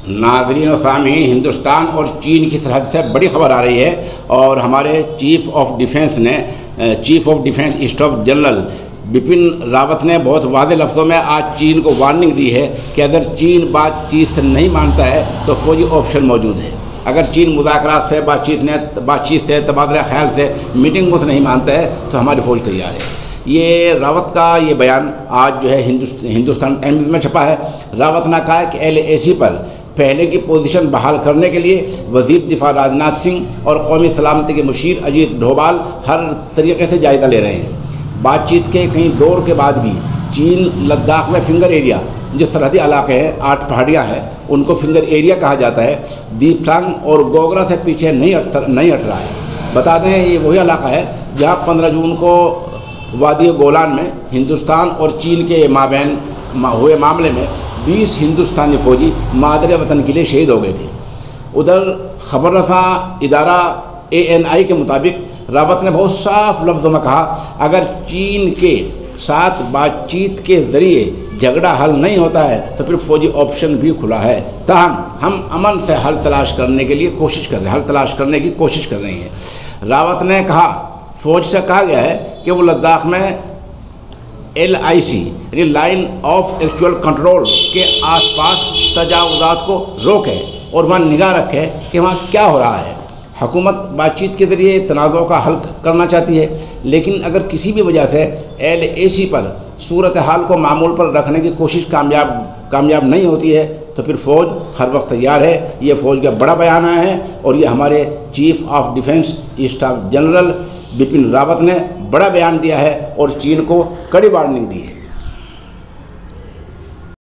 नाज़रीन और सामीन, हिंदुस्तान और चीन की सरहद से बड़ी खबर आ रही है और हमारे chief of defence staff general Bipin Rawat ने बहुत वाज़ेह लफ्ज़ों में आज चीन को वार्निंग दी है कि अगर चीन बातचीत से नहीं मानता है तो फौजी ऑप्शन मौजूद है। अगर चीन मुज़ाकरात से बातचीत से तबादला ख्याल से मीटिंगों से नहीं मानता है तो हमारी फ़ौज तैयार है। ये रावत का ये बयान आज जो है हिंदुस्तान टाइम्स में छपा है। रावत ने कहा है कि LAC पर पहले की पोजीशन बहाल करने के लिए वज़ीर दिफा राजनाथ सिंह और कौमी सलामती के मुशीर अजीत डोभाल हर तरीके से जायज़ा ले रहे हैं। बातचीत के कई दौर के बाद भी चीन लद्दाख में फिंगर एरिया, जो सरहदी इलाके हैं, 8 पहाड़ियाँ हैं, उनको फिंगर एरिया कहा जाता है, दीपसांग और गोगरा से पीछे नहीं हट रहा है। बता दें ये वही इलाका है जहाँ 15 जून को वादी गोलान में हिंदुस्तान और चीन के माबैन हुए मामले में 20 हिंदुस्तानी फ़ौजी मादरे वतन के लिए शहीद हो गए थे। उधर खबर रसा इदारा ANI के मुताबिक रावत ने बहुत साफ लफ्ज़ों में कहा, अगर चीन के साथ बातचीत के ज़रिए झगड़ा हल नहीं होता है तो फिर फौजी ऑप्शन भी खुला है। ताहम हम अमन से हल तलाश करने की कोशिश कर रहे हैं। रावत ने कहा, फ़ौज से कहा गया है कि वो लद्दाख में LIC यानी लाइन ऑफ एक्चुअल कंट्रोल के आसपास तजावुज़ात को रोके और वहाँ निगाह रखे कि वहाँ क्या हो रहा है। हुकूमत बातचीत के ज़रिए तनाज़ों का हल करना चाहती है, लेकिन अगर किसी भी वजह से LAC पर सूरत हाल को मामूल पर रखने की कोशिश कामयाब नहीं होती है तो फिर फ़ौज हर वक्त तैयार है। ये फ़ौज का बड़ा बयान आया है और ये हमारे chief of defence staff general Bipin Rawat ने बड़ा बयान दिया है और चीन को कड़ी वार्निंग दी है।